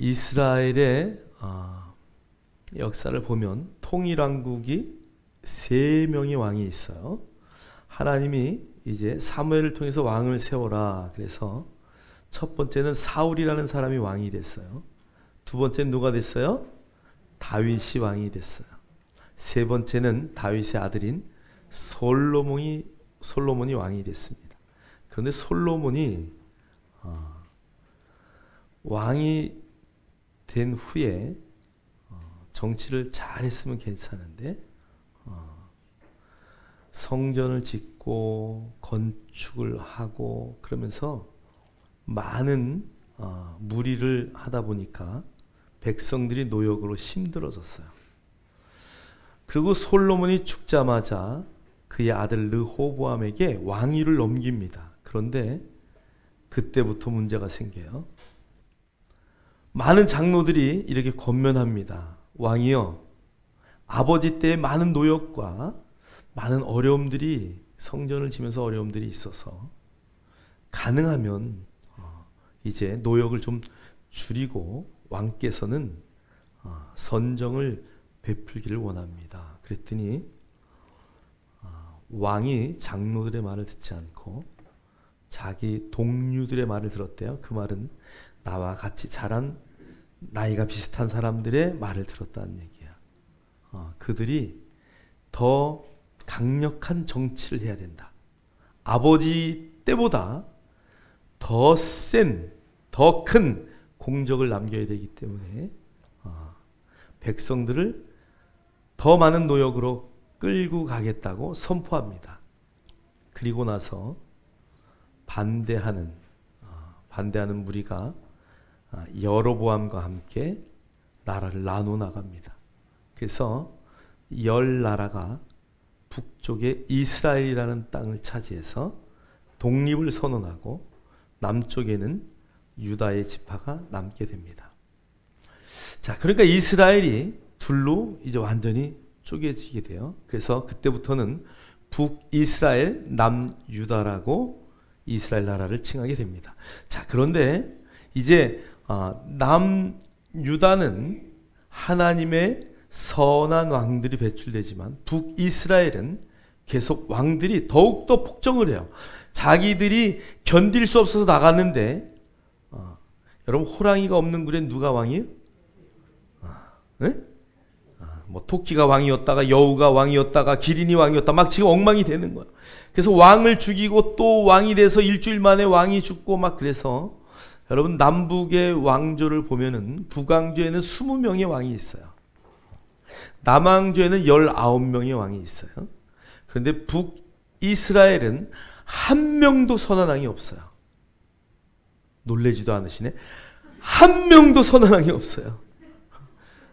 이스라엘의 역사를 보면 통일왕국이 3명의 왕이 있어요. 하나님이 이제 사무엘을 통해서 왕을 세워라. 그래서 첫 번째는 사울이라는 사람이 왕이 됐어요. 두 번째는 누가 됐어요? 다윗이 왕이 됐어요. 세 번째는 다윗의 아들인 솔로몬이 왕이 됐습니다. 그런데 솔로몬이 왕이 된 후에 정치를 잘했으면 괜찮은데 성전을 짓고 건축을 하고 그러면서 많은 무리를 하다 보니까 백성들이 노역으로 힘들어졌어요. 그리고 솔로몬이 죽자마자 그의 아들 르호보암에게 왕위를 넘깁니다. 그런데 그때부터 문제가 생겨요. 많은 장로들이 이렇게 권면합니다. 왕이여, 아버지 때의 많은 노역과 많은 어려움들이, 성전을 지면서 어려움들이 있어서 가능하면 이제 노역을 좀 줄이고 왕께서는 선정을 베풀기를 원합니다. 그랬더니 왕이 장로들의 말을 듣지 않고 자기 동료들의 말을 들었대요. 그 말은 나와 같이 자란 나이가 비슷한 사람들의 말을 들었다는 얘기야. 그들이 더 강력한 정치를 해야 된다. 아버지 때보다 더 센, 더 큰 공적을 남겨야 되기 때문에 백성들을 더 많은 노역으로 끌고 가겠다고 선포합니다. 그리고 나서 반대하는 무리가 여로보암과 함께 나라를 나눠 나갑니다. 그래서 10나라가 북쪽의 이스라엘이라는 땅을 차지해서 독립을 선언하고 남쪽에는 유다의 지파가 남게 됩니다. 자, 그러니까 이스라엘이 둘로 이제 완전히 쪼개지게 돼요. 그래서 그때부터는 북이스라엘, 남유다라고 이스라엘 나라를 칭하게 됩니다. 자, 그런데 이제 남유다는 하나님의 선한 왕들이 배출되지만 북이스라엘은 계속 왕들이 더욱더 폭정을 해요. 자기들이 견딜 수 없어서 나갔는데 여러분, 호랑이가 없는 굴에 누가 왕이에요? 네? 뭐 토끼가 왕이었다가 여우가 왕이었다가 기린이 왕이었다, 막 지금 엉망이 되는 거야. 그래서 왕을 죽이고 또 왕이 돼서 일주일 만에 왕이 죽고 막. 그래서 여러분, 남북의 왕조를 보면은 북왕조에는 20명의 왕이 있어요. 남왕조에는 19명의 왕이 있어요. 그런데 북이스라엘은 한 명도 선한 왕이 없어요. 놀라지도 않으시네. 한 명도 선한 왕이 없어요.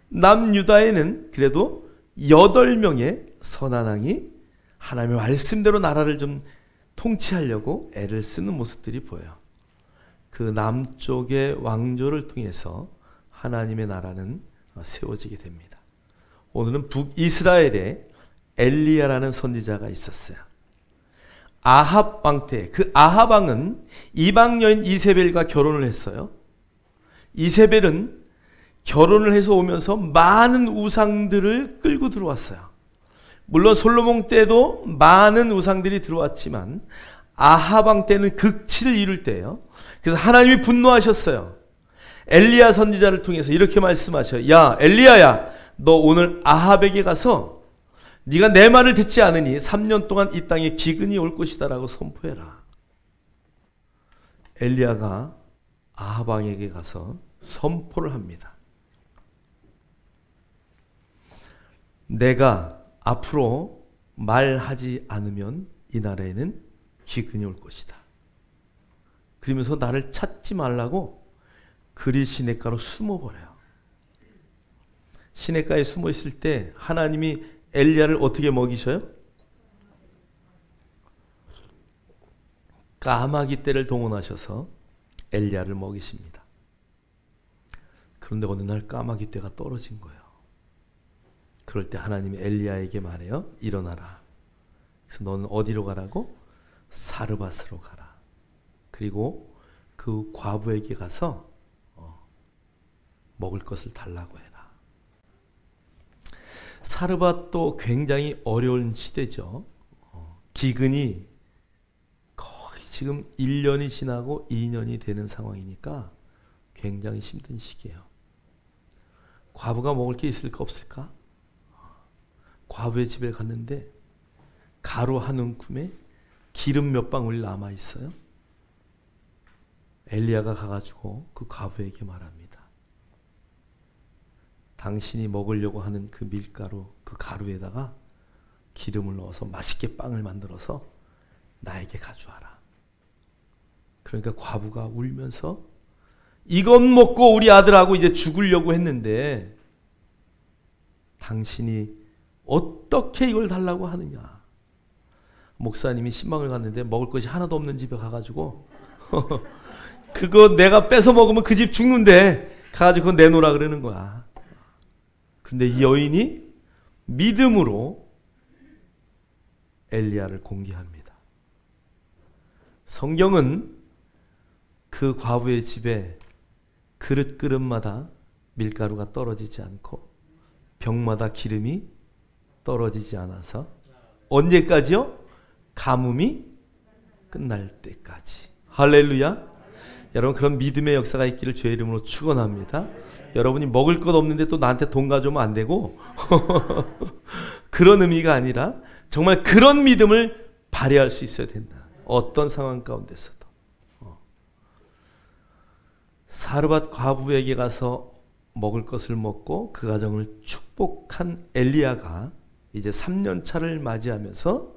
남유다에는 그래도 8명의 선한 왕이 하나님의 말씀대로 나라를 좀 통치하려고 애를 쓰는 모습들이 보여요. 그 남쪽의 왕조를 통해서 하나님의 나라는 세워지게 됩니다. 오늘은 북이스라엘에 엘리야라는 선지자가 있었어요. 아합 왕 때, 그 아합 왕은 이방 여인 이세벨과 결혼을 했어요. 이세벨은 결혼을 해서 오면서 많은 우상들을 끌고 들어왔어요. 물론 솔로몬 때도 많은 우상들이 들어왔지만 아합 왕 때는 극치를 이룰 때예요. 그래서 하나님이 분노하셨어요. 엘리야 선지자를 통해서 이렇게 말씀하셔요. 야, 엘리야야, 너 오늘 아합에게 가서 네가 내 말을 듣지 않으니 3년 동안 이 땅에 기근이 올 것이다 라고 선포해라. 엘리야가 아합 왕에게 가서 선포를 합니다. 내가 앞으로 말하지 않으면 이 나라에는 기근이 올 것이다. 그러면서 나를 찾지 말라고 그리 시냇가로 숨어버려요. 시냇가에 숨어 있을 때 하나님이 엘리야를 어떻게 먹이셔요? 까마귀 떼를 동원하셔서 엘리야를 먹이십니다. 그런데 어느 날 까마귀 떼가 떨어진 거예요. 그럴 때 하나님이 엘리야에게 말해요. 일어나라. 그래서 너는 어디로 가라고? 사르밧으로 가라. 그리고 그 과부에게 가서 먹을 것을 달라고 해라. 사르밧도 굉장히 어려운 시대죠. 기근이 거의 지금 1년이 지나고 2년이 되는 상황이니까 굉장히 힘든 시기예요. 과부가 먹을 게 있을까 없을까? 과부의 집에 갔는데 가루 한 움큼에 기름 몇 방울 남아 있어요. 엘리야가 가가지고 그 과부에게 말합니다. 당신이 먹으려고 하는 그 밀가루, 그 가루에다가 기름을 넣어서 맛있게 빵을 만들어서 나에게 가져와라. 그러니까 과부가 울면서 이것 먹고 우리 아들하고 이제 죽으려고 했는데 당신이 어떻게 이걸 달라고 하느냐. 목사님이 신방을 갔는데 먹을 것이 하나도 없는 집에 가가지고 그거 내가 뺏어 먹으면 그 집 죽는데 가가지고 그거 내놓으라 그러는 거야. 근데 이 여인이 믿음으로 엘리야를 공개합니다. 성경은 그 과부의 집에 그릇 그릇마다 밀가루가 떨어지지 않고 병마다 기름이 떨어지지 않아서 언제까지요? 가뭄이 끝날 때까지. 할렐루야. 여러분, 그런 믿음의 역사가 있기를 주의 이름으로 축원합니다. 여러분이 먹을 것 없는데 또 나한테 돈 가져오면 안 되고 그런 의미가 아니라 정말 그런 믿음을 발휘할 수 있어야 된다. 어떤 상황 가운데서도. 사르밧 과부에게 가서 먹을 것을 먹고 그 가정을 축복한 엘리야가 이제 3년 차를 맞이하면서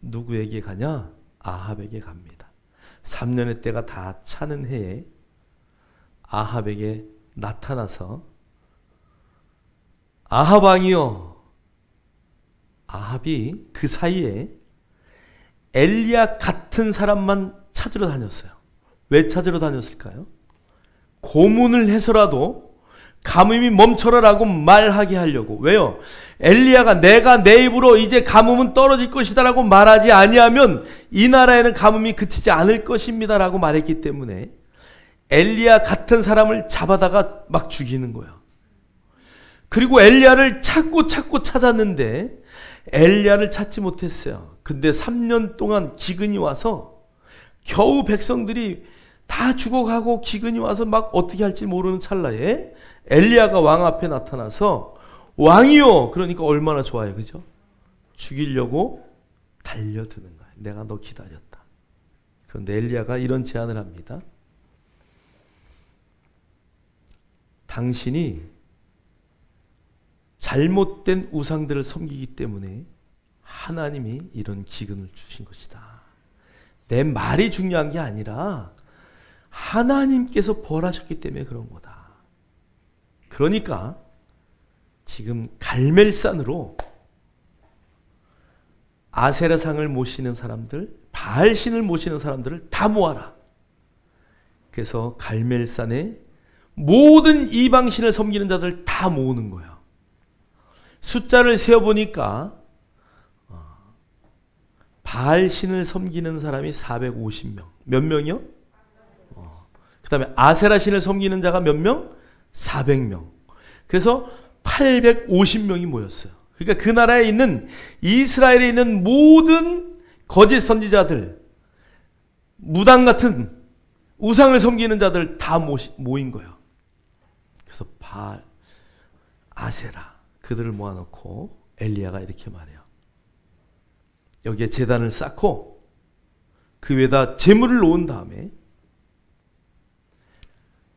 누구에게 가냐? 아합에게 갑니다. 3년의 때가 다 차는 해에 아합에게 나타나서 아합 왕이요. 아합이 그 사이에 엘리야 같은 사람만 찾으러 다녔어요. 왜 찾으러 다녔을까요? 고문을 해서라도 가뭄이 멈춰라라고 말하게 하려고. 왜요? 엘리야가 내가 내 입으로 이제 가뭄은 떨어질 것이다라고 말하지 아니하면 이 나라에는 가뭄이 그치지 않을 것입니다라고 말했기 때문에 엘리야 같은 사람을 잡아다가 막 죽이는 거예요. 그리고 엘리야를 찾고 찾았는데 엘리야를 찾지 못했어요. 근데 3년 동안 기근이 와서 겨우 백성들이 다 죽어가고 기근이 와서 막 어떻게 할지 모르는 찰나에 엘리야가 왕 앞에 나타나서 왕이요. 그러니까 얼마나 좋아요. 그죠? 죽이려고 달려드는 거예요. 내가 너 기다렸다. 그런데 엘리야가 이런 제안을 합니다. 당신이 잘못된 우상들을 섬기기 때문에 하나님이 이런 기근을 주신 것이다. 내 말이 중요한 게 아니라 하나님께서 벌하셨기 때문에 그런 거다. 그러니까 지금 갈멜산으로 아세라상을 모시는 사람들, 바알신을 모시는 사람들을 다 모아라. 그래서 갈멜산에 모든 이방신을 섬기는 자들 다 모으는 거예요. 숫자를 세어보니까 바알신을 섬기는 사람이 450명. 몇 명이요? 그 다음에 아세라신을 섬기는 자가 몇 명? 400명. 그래서 850명이 모였어요. 그러니까 그 나라에 있는 이스라엘에 있는 모든 거짓 선지자들, 무당 같은 우상을 섬기는 자들 다 모인 거예요. 그래서 바알, 아세라 그들을 모아놓고 엘리야가 이렇게 말해요. 여기에 제단을 쌓고 그 위에다 제물을 놓은 다음에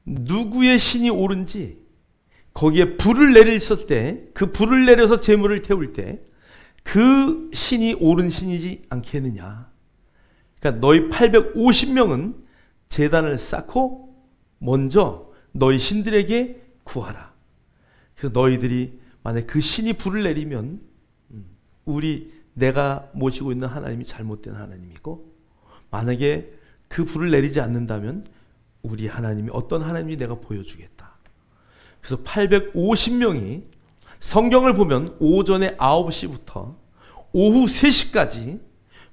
누구의 신이 옳은지 거기에 불을 내렸을 때 그 불을 내려서 제물을 태울 때 그 신이 옳은 신이지 않겠느냐. 그러니까 너희 850명은 제단을 쌓고 먼저 너희 신들에게 구하라. 그래서 너희들이 만약 그 신이 불을 내리면 내가 모시고 있는 하나님이 잘못된 하나님이고, 만약에 그 불을 내리지 않는다면 우리 하나님이 어떤 하나님인지 내가 보여주겠다. 그래서 850명이 성경을 보면 오전에 9시부터 오후 3시까지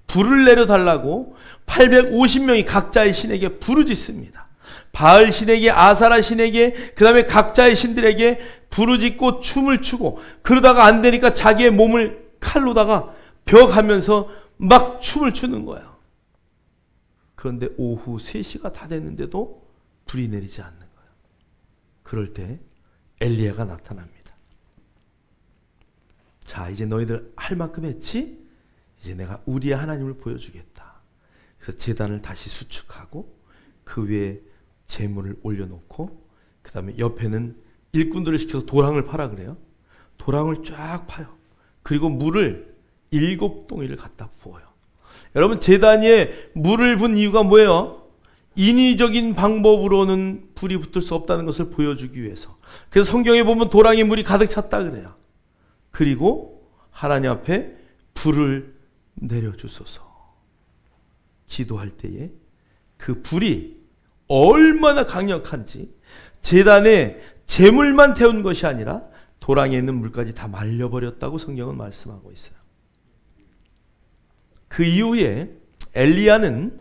불을 내려달라고 850명이 각자의 신에게 부르짖습니다. 바알 신에게, 아사라 신에게, 그 다음에 각자의 신들에게 부르짖고 춤을 추고, 그러다가 안 되니까 자기의 몸을 칼로다가 벼가면서 막 춤을 추는 거예요. 그런데 오후 3시가 다 됐는데도 불이 내리지 않는 거예요. 그럴 때 엘리야가 나타납니다. 자, 이제 너희들 할 만큼 했지? 이제 내가 우리의 하나님을 보여주겠다. 그래서 제단을 다시 수축하고 그 위에 제물을 올려놓고, 그 다음에 옆에는 일꾼들을 시켜서 도랑을 파라 그래요. 도랑을 쫙 파요. 그리고 물을 7동이를 갖다 부어요. 여러분, 제단 위에 물을 분 이유가 뭐예요? 인위적인 방법으로는 불이 붙을 수 없다는 것을 보여주기 위해서. 그래서 성경에 보면 도랑에 물이 가득 찼다 그래요. 그리고 하나님 앞에 불을 내려주소서. 기도할 때에 그 불이 얼마나 강력한지, 제단에 제물만 태운 것이 아니라 도랑에 있는 물까지 다 말려버렸다고 성경은 말씀하고 있어요. 그 이후에 엘리야는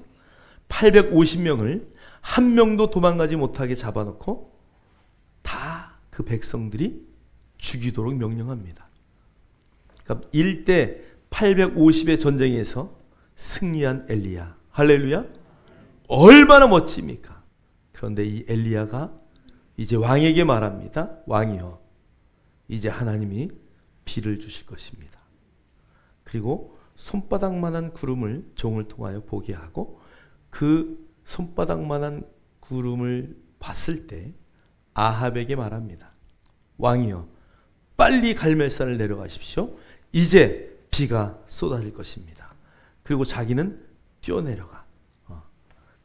850명을 한 명도 도망가지 못하게 잡아놓고 다 그 백성들이 죽이도록 명령합니다. 그러니까 1대 850의 전쟁에서 승리한 엘리야. 할렐루야. 얼마나 멋집니까? 그런데 이 엘리야가 이제 왕에게 말합니다. 왕이여, 이제 하나님이 비를 주실 것입니다. 그리고 손바닥만한 구름을 종을 통하여 보게 하고, 그 손바닥만한 구름을 봤을 때 아합에게 말합니다. 왕이여, 빨리 갈멜산을 내려가십시오. 이제 비가 쏟아질 것입니다. 그리고 자기는 뛰어내려가.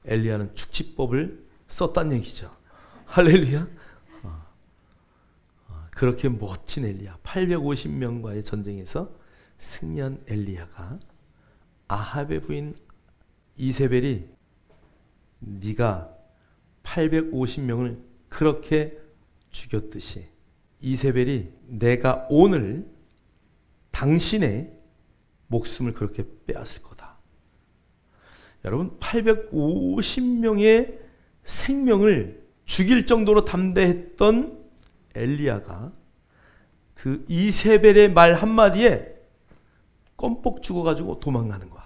엘리야는 축지법을 썼다는 얘기죠. 할렐루야. 그렇게 멋진 엘리야, 850명과의 전쟁에서 승리한 엘리야가 아합의 부인 이세벨이 네가 850명을 그렇게 죽였듯이 이세벨이 내가 오늘 당신의 목숨을 그렇게 빼앗을 거다. 여러분, 850명의 생명을 죽일 정도로 담대했던 엘리야가 그 이세벨의 말 한마디에 껌뻑 죽어가지고 도망가는 거야.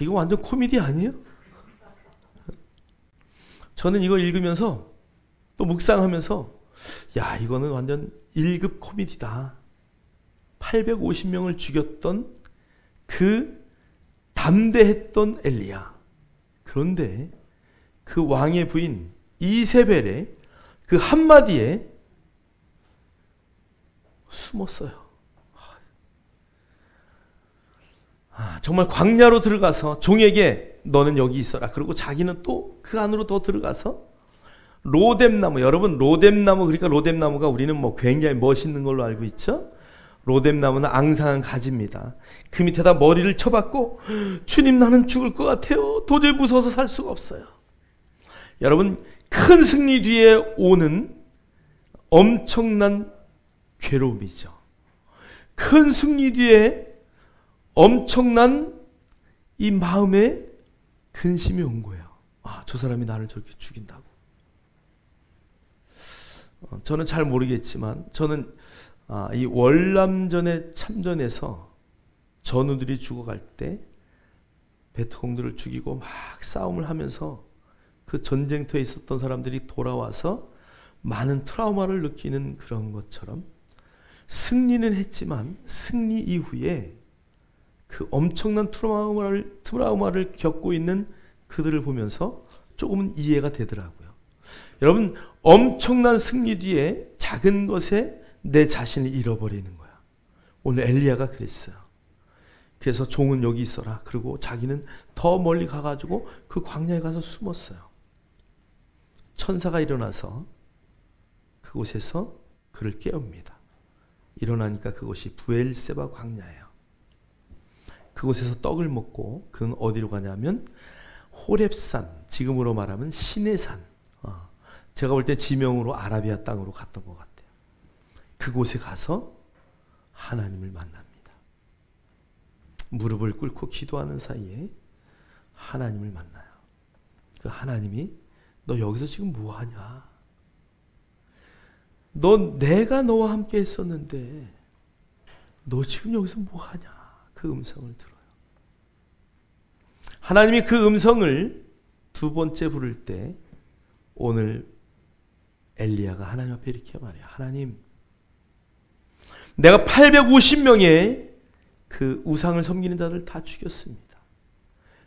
이거 완전 코미디 아니에요? 저는 이걸 읽으면서 또 묵상하면서, 야, 이거는 완전 1급 코미디다. 850명을 죽였던 그 담대했던 엘리야. 그런데 그 왕의 부인 이세벨의 그 한마디에 숨었어요. 정말 광야로 들어가서 종에게 너는 여기 있어라. 그리고 자기는 또 그 안으로 더 들어가서 로뎀나무, 여러분 로뎀나무, 그러니까 로뎀나무가 우리는 뭐 굉장히 멋있는 걸로 알고 있죠. 로뎀나무는 앙상한 가지입니다. 그 밑에다 머리를 쳐박고, 주님 나는 죽을 것 같아요. 도저히 무서워서 살 수가 없어요. 여러분, 큰 승리 뒤에 오는 엄청난 괴로움이죠. 큰 승리 뒤에 엄청난 이 마음에 근심이 온 거예요. 저 사람이 나를 저렇게 죽인다고. 저는 잘 모르겠지만 저는 이 월남전에 참전해서 전우들이 죽어갈 때 베트공들을 죽이고 막 싸움을 하면서 그 전쟁터에 있었던 사람들이 돌아와서 많은 트라우마를 느끼는 그런 것처럼, 승리는 했지만 승리 이후에 그 엄청난 트라우마를 겪고 있는 그들을 보면서 조금은 이해가 되더라고요. 여러분, 엄청난 승리 뒤에 작은 것에 내 자신을 잃어버리는 거야. 오늘 엘리야가 그랬어요. 그래서 종은 여기 있어라. 그리고 자기는 더 멀리 가가지고 그 광야에 가서 숨었어요. 천사가 일어나서 그곳에서 그를 깨웁니다. 일어나니까 그곳이 부엘세바 광야예요. 그곳에서 떡을 먹고 그는 어디로 가냐면 호렙산, 지금으로 말하면 신의 산, 제가 볼 때 지명으로 아라비아 땅으로 갔던 것 같아요. 그곳에 가서 하나님을 만납니다. 무릎을 꿇고 기도하는 사이에 하나님을 만나요. 그 하나님이 너 여기서 지금 뭐 하냐? 너 내가 너와 함께 했었는데 너 지금 여기서 뭐 하냐? 그 음성을 들어요. 하나님이 그 음성을 두 번째 부를 때 오늘 엘리야가 하나님 앞에 이렇게 말해요. 하나님, 내가 850명의 그 우상을 섬기는 자들 다 죽였습니다.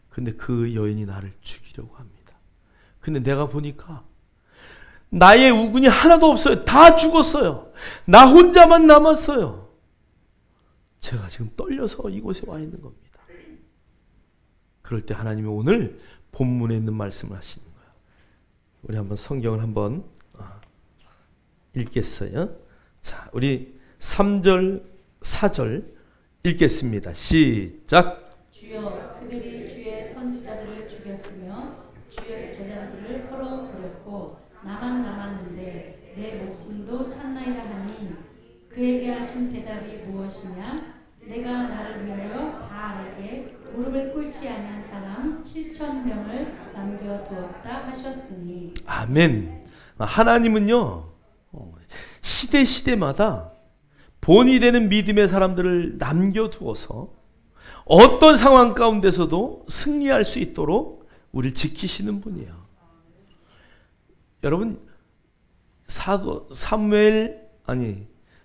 근데 그 여인이 나를 죽이려고 합니다. 근데 내가 보니까 나의 우군이 하나도 없어요. 다 죽었어요. 나 혼자만 남았어요. 제가 지금 떨려서 이곳에 와 있는 겁니다. 그럴 때 하나님이 오늘 본문에 있는 말씀을 하시는 거예요. 우리 한번 성경을 한번 읽겠어요. 자, 우리 3절, 4절 읽겠습니다. 시작. 주여, 그들이 주의 선지자들을 죽였으며 주의 제자들을 헐어 버렸고 나만 남았는데 내 목숨도 찾나이다 하니 그에게 하신 대답이 무엇이냐? 내가 나를 위하여 바알에게 무릎을 꿇지 아니한 사람 7,000명을 남겨두었다 하셨으니. 아멘. 하나님은요, 시대마다 본이 되는 믿음의 사람들을 남겨두어서 어떤 상황 가운데서도 승리할 수 있도록 우리를 지키시는 분이에요. 여러분,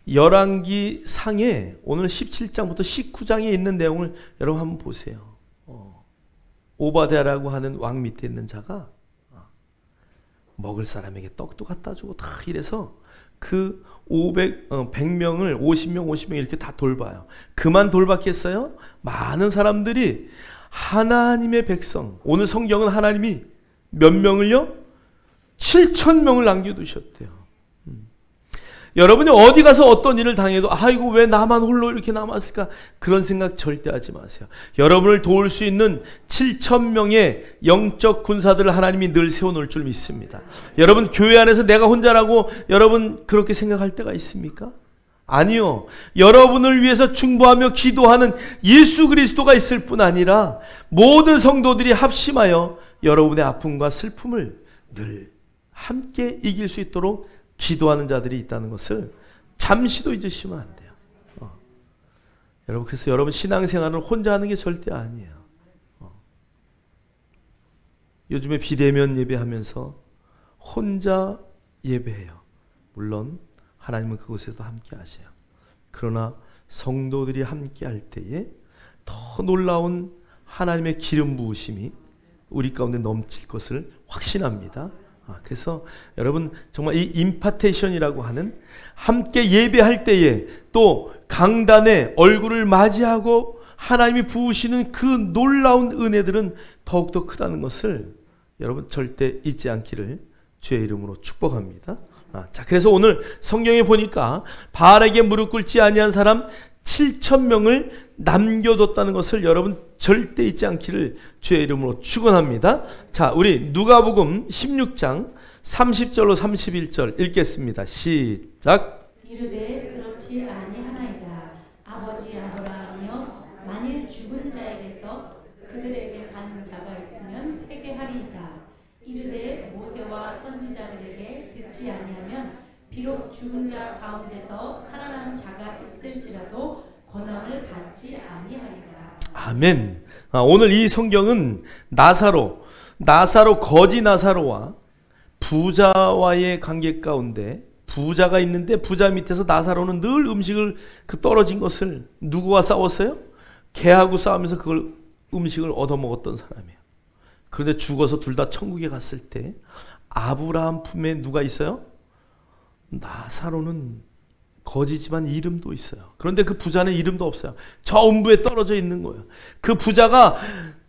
열왕기 상에 오늘 17장부터 19장에 있는 내용을 여러분 한번 보세요. 오바댜라고 하는 왕 밑에 있는 자가 먹을 사람에게 떡도 갖다 주고 다 이래서 그 100명을 50명 이렇게 다 돌봐요. 그만 돌봤겠어요? 많은 사람들이 하나님의 백성, 오늘 성경은 하나님이 몇 명을요? 7,000명을 남겨두셨대요. 여러분이 어디 가서 어떤 일을 당해도 아이고 왜 나만 홀로 이렇게 남았을까? 그런 생각 절대 하지 마세요. 여러분을 도울 수 있는 7,000명의 영적 군사들을 하나님이 늘 세워놓을 줄 믿습니다. 여러분 교회 안에서 내가 혼자라고 여러분 그렇게 생각할 때가 있습니까? 아니요. 여러분을 위해서 중보하며 기도하는 예수 그리스도가 있을 뿐 아니라 모든 성도들이 합심하여 여러분의 아픔과 슬픔을 늘 함께 이길 수 있도록 기도하는 자들이 있다는 것을 잠시도 잊으시면 안 돼요. 여러분, 그래서 여러분 신앙생활을 혼자 하는 게 절대 아니에요. 요즘에 비대면 예배하면서 혼자 예배해요. 물론 하나님은 그곳에도 함께 하세요. 그러나 성도들이 함께 할 때에 더 놀라운 하나님의 기름 부으심이 우리 가운데 넘칠 것을 확신합니다. 그래서 여러분 정말 이 임파테이션이라고 하는 함께 예배할 때에 또 강단에 얼굴을 맞이하고 하나님이 부으시는 그 놀라운 은혜들은 더욱더 크다는 것을 여러분 절대 잊지 않기를 주의 이름으로 축복합니다. 자, 그래서 오늘 성경에 보니까 바알에게 무릎 꿇지 아니한 사람 7,000명을 남겨뒀다는 것을 여러분 절대 잊지 않기를 주의 이름으로 축원합니다. 자, 우리 누가복음 16장 30절로 31절 읽겠습니다. 시작. 이르되 그렇지 아니하나이다. 아버지 아브라함이여, 만일 죽은 자에게서 그들에게 가는 자가 있으면 회개하리이다. 이르되 모세와 선지자들에게 듣지 아니하면 비록 죽은 자 가운데서 살아나는 자가 있을지라도 권함을 받지 아니하리라. 아멘. 오늘 이 성경은 나사로 거지 나사로와 부자와의 관계 가운데 부자가 있는데 부자 밑에서 나사로는 늘 음식을 떨어진 것을 누구와 싸웠어요? 개하고 싸우면서 그걸 음식을 얻어먹었던 사람이에요. 그런데 죽어서 둘 다 천국에 갔을 때 아브라함 품에 누가 있어요? 나사로는 거지지만 이름도 있어요. 그런데 그 부자는 이름도 없어요. 저 음부에 떨어져 있는 거예요. 그 부자가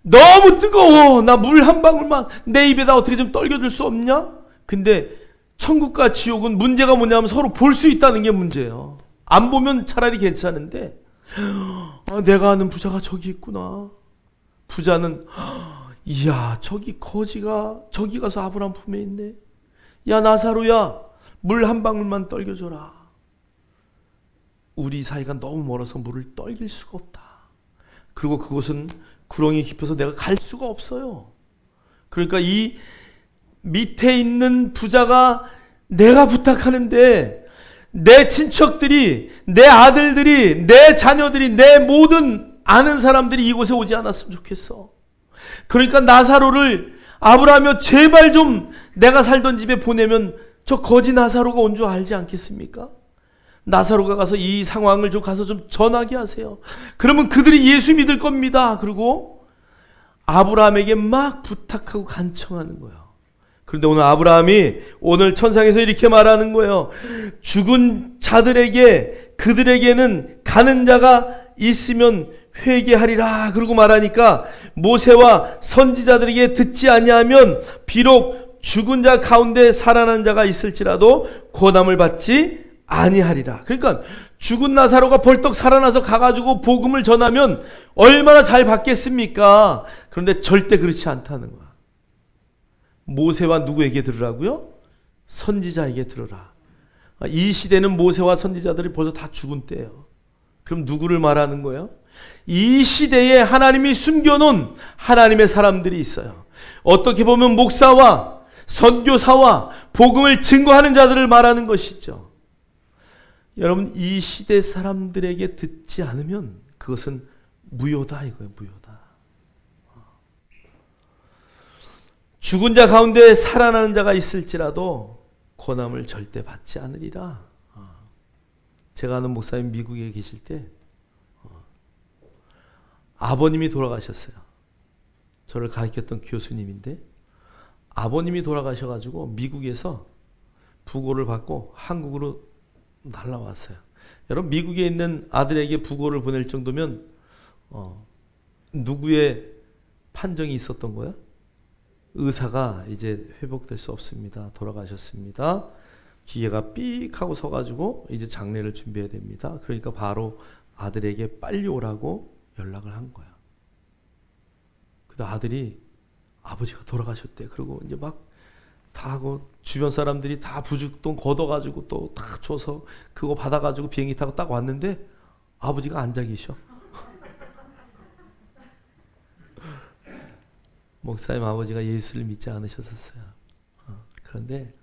너무 뜨거워, 나 물 한 방울만 내 입에다 어떻게 좀 떨겨줄 수 없냐? 근데 천국과 지옥은 문제가 뭐냐면 서로 볼 수 있다는 게 문제예요. 안 보면 차라리 괜찮은데 내가 아는 부자가 저기 있구나. 부자는 이야, 저기 거지가 저기 가서 아브라함 품에 있네. 야 나사로야, 물 한 방울만 떨겨줘라. 우리 사이가 너무 멀어서 물을 떨길 수가 없다. 그리고 그곳은 구렁이 깊어서 내가 갈 수가 없어요. 그러니까 이 밑에 있는 부자가 내가 부탁하는데 내 친척들이, 내 아들들이, 내 자녀들이, 내 모든 아는 사람들이 이곳에 오지 않았으면 좋겠어. 그러니까 나사로를 아브라함이여 제발 좀 내가 살던 집에 보내면 저 거지 나사로가 온 줄 알지 않겠습니까? 나사로가 가서 이 상황을 좀 가서 좀 전하게 하세요. 그러면 그들이 예수 믿을 겁니다. 그리고 아브라함에게 막 부탁하고 간청하는 거예요. 그런데 오늘 아브라함이 오늘 천상에서 이렇게 말하는 거예요. 죽은 자들에게, 그들에게는 가는 자가 있으면 회개하리라. 그러고 말하니까 모세와 선지자들에게 듣지 아니하면 비록 죽은 자 가운데 살아난 자가 있을지라도 고난을 받지 아니하리라. 그러니까 죽은 나사로가 벌떡 살아나서 가가지고 복음을 전하면 얼마나 잘 받겠습니까? 그런데 절대 그렇지 않다는 거야. 모세와 누구에게 들으라고요? 선지자에게 들으라. 이 시대는 모세와 선지자들이 벌써 다 죽은 때예요. 그럼 누구를 말하는 거예요? 이 시대에 하나님이 숨겨놓은 하나님의 사람들이 있어요. 어떻게 보면 목사와 선교사와 복음을 증거하는 자들을 말하는 것이죠. 여러분, 이 시대 사람들에게 듣지 않으면 그것은 무효다 이거예요. 무효다. 죽은 자 가운데 살아나는 자가 있을지라도 고난을 절대 받지 않으리라. 제가 아는 목사님 미국에 계실 때 아버님이 돌아가셨어요. 저를 가르쳤던 교수님인데 아버님이 돌아가셔가지고 미국에서 부고를 받고 한국으로 날라왔어요. 여러분, 미국에 있는 아들에게 부고를 보낼 정도면 누구의 판정이 있었던 거야? 의사가 이제 회복될 수 없습니다. 돌아가셨습니다. 기계가 삑 하고 서가지고 이제 장례를 준비해야 됩니다. 그러니까 바로 아들에게 빨리 오라고 연락을 한 거야. 근데 아들이 아버지가 돌아가셨대. 그리고 이제 막 다 하고 주변 사람들이 다 부죽돈 걷어가지고 또 다 줘서 그거 받아가지고 비행기 타고 딱 왔는데 아버지가 앉아 계셔. 목사님 아버지가 예수를 믿지 않으셨었어요. 그런데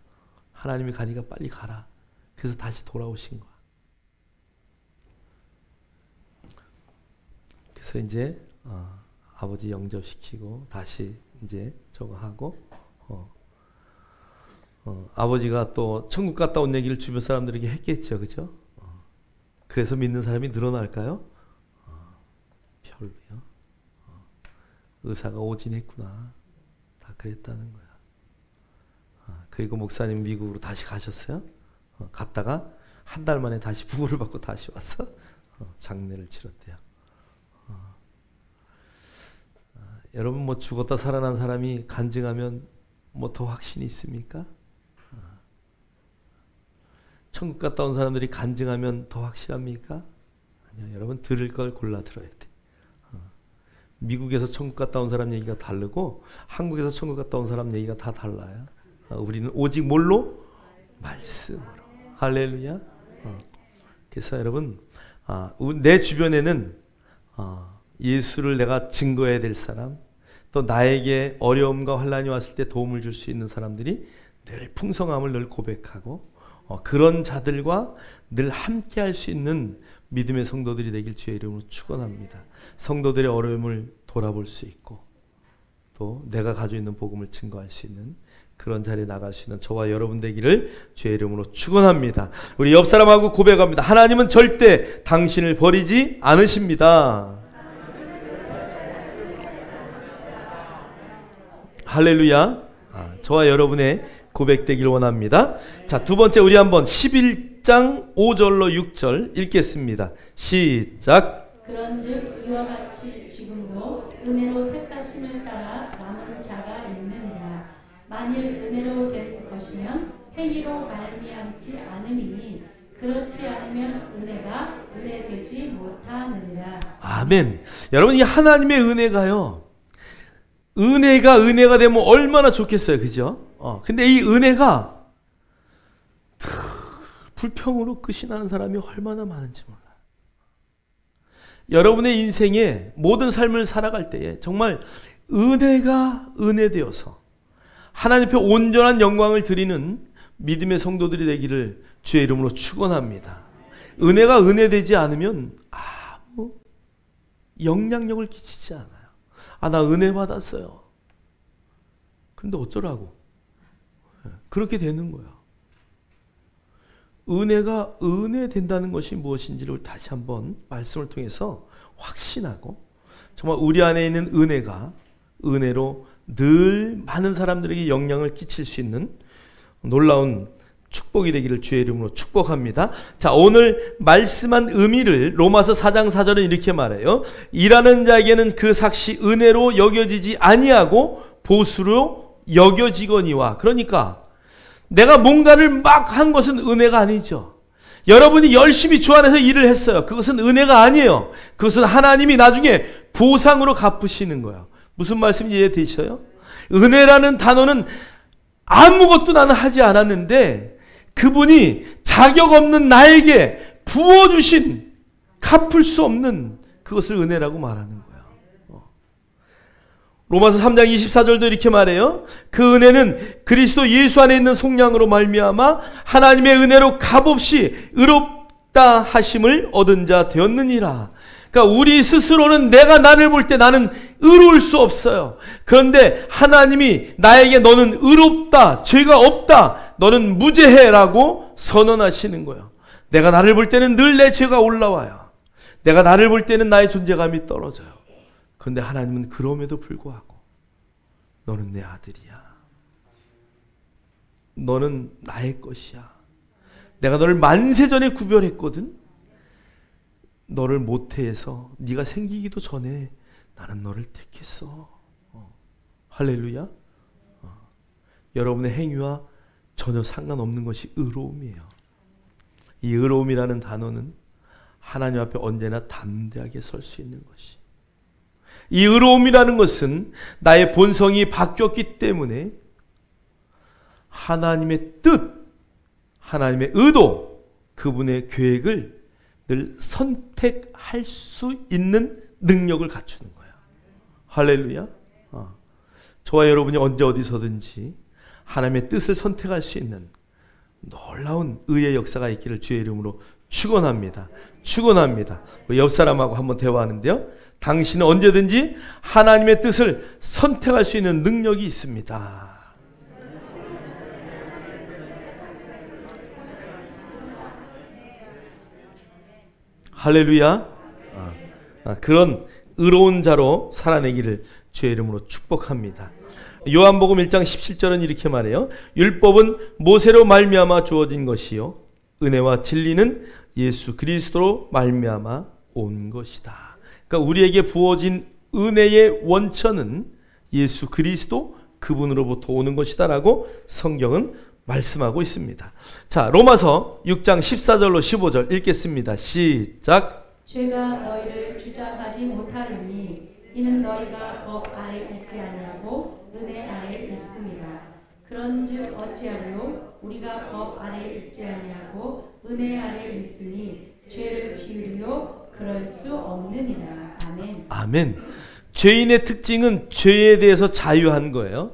하나님이 가니까 빨리 가라. 그래서 다시 돌아오신 거야. 그래서 이제 아버지 영접시키고 다시 이제 저거 하고 아버지가 또 천국 갔다 온 얘기를 주변 사람들에게 했겠죠. 그죠? 그래서 믿는 사람이 늘어날까요? 별로요. 의사가 오진했구나. 다 그랬다는 거야. 그리고 목사님 미국으로 다시 가셨어요. 갔다가 한 달 만에 다시 부고를 받고 다시 와서 장례를 치렀대요. 여러분, 뭐 죽었다 살아난 사람이 간증하면 뭐 더 확신이 있습니까? 천국 갔다 온 사람들이 간증하면 더 확실합니까? 아니요. 여러분, 들을 걸 골라 들어야 돼. 미국에서 천국 갔다 온 사람 얘기가 다르고 한국에서 천국 갔다 온 사람 얘기가 다 달라요. 우리는 오직 뭘로? 말씀으로. 할렐루야. 그래서 여러분, 내 주변에는 예수를 내가 증거해야 될 사람, 또 나에게 어려움과 환난이 왔을 때 도움을 줄 수 있는 사람들이 늘 풍성함을 늘 고백하고 그런 자들과 늘 함께 할 수 있는 믿음의 성도들이 되길 주의 이름으로 축원합니다. 성도들의 어려움을 돌아볼 수 있고 또 내가 가지고 있는 복음을 증거할 수 있는 그런 자리에 나갈 수 있는 저와 여러분 되기를 주의 이름으로 축원합니다. 우리 옆 사람하고 고백합니다. 하나님은 절대 당신을 버리지 않으십니다. 할렐루야. 저와 여러분의 고백되길 원합니다. 자, 두 번째 우리 한번 11장 5절로 6절 읽겠습니다. 시작. 그런즉 이와 같이 지금도 은혜로 택하심을 따라 남은 자가 있느니라. 만일 은혜로 된 것이면 행위로 말미암지 않음이니 그렇지 않으면 은혜가 은혜되지 못하느니라. 아멘. 여러분, 이 하나님의 은혜가요, 은혜가 되면 얼마나 좋겠어요. 그죠? 근데 이 은혜가 불평으로 끝이 나는 사람이 얼마나 많은지 몰라요. 여러분의 인생에 모든 삶을 살아갈 때에 정말 은혜가 은혜되어서 하나님 앞에 온전한 영광을 드리는 믿음의 성도들이 되기를 주의 이름으로 축원합니다. 은혜가 은혜되지 않으면 아무 영향력을 끼치지 않아요. 나 은혜 받았어요. 근데 어쩌라고? 그렇게 되는 거예요. 은혜가 은혜된다는 것이 무엇인지를 다시 한번 말씀을 통해서 확신하고 정말 우리 안에 있는 은혜가 은혜로 늘 많은 사람들에게 영향을 끼칠 수 있는 놀라운 축복이 되기를 주의 이름으로 축복합니다. 자, 오늘 말씀한 의미를 로마서 4장 4절은 이렇게 말해요. 일하는 자에게는 그 삭시 은혜로 여겨지지 아니하고 보수로 여겨지거니와. 그러니까 내가 뭔가를 막 한 것은 은혜가 아니죠. 여러분이 열심히 주 안에서 일을 했어요. 그것은 은혜가 아니에요. 그것은 하나님이 나중에 보상으로 갚으시는 거예요. 무슨 말씀인지 이해되셔요? 은혜라는 단어는 아무것도 나는 하지 않았는데 그분이 자격 없는 나에게 부어주신 갚을 수 없는 그것을 은혜라고 말하는 거예요. 로마서 3장 24절도 이렇게 말해요. 그 은혜는 그리스도 예수 안에 있는 속량으로 말미암아 하나님의 은혜로 값없이 의롭다 하심을 얻은 자 되었느니라. 그러니까 우리 스스로는 내가 나를 볼 때 나는 의로울 수 없어요. 그런데 하나님이 나에게 너는 의롭다, 죄가 없다, 너는 무죄해라고 선언하시는 거예요. 내가 나를 볼 때는 늘 내 죄가 올라와요. 내가 나를 볼 때는 나의 존재감이 떨어져요. 그런데 하나님은 그럼에도 불구하고 너는 내 아들이야. 너는 나의 것이야. 내가 너를 만세전에 구별했거든. 너를 모태에서 네가 생기기도 전에 나는 너를 택했어. 할렐루야. 여러분의 행위와 전혀 상관없는 것이 의로움이에요. 이 의로움이라는 단어는 하나님 앞에 언제나 담대하게 설 수 있는 것이. 이 의로움이라는 것은 나의 본성이 바뀌었기 때문에 하나님의 뜻, 하나님의 의도, 그분의 계획을 늘 선택할 수 있는 능력을 갖추는 거예요. 할렐루야. 저와 여러분이 언제 어디서든지 하나님의 뜻을 선택할 수 있는 놀라운 의의 역사가 있기를 주의 이름으로 축원합니다. 축원합니다. 옆 사람하고 한번 대화하는데요. 당신은 언제든지 하나님의 뜻을 선택할 수 있는 능력이 있습니다. 할렐루야. 그런 의로운 자로 살아내기를 주의 이름으로 축복합니다. 요한복음 1장 17절은 이렇게 말해요. 율법은 모세로 말미암아 주어진 것이요 은혜와 진리는 예수 그리스도로 말미암아 온 것이다. 그러니까 우리에게 부어진 은혜의 원천은 예수 그리스도 그분으로부터 오는 것이다라고 성경은 말씀하고 있습니다. 자, 로마서 6장 14절로 15절 읽겠습니다. 시작. 죄가 너희를 주장하지 못하리니 이는 너희가 법 아래 있지 아니하고 은혜 아래 있음이라. 그런즉 어찌하리요? 우리가 법 아래 있지 아니하고 은혜 아래 있으니 죄를 지으리요? 그럴 수 없느니라. 아멘. 아멘. 죄인의 특징은 죄에 대해서 자유한 거예요.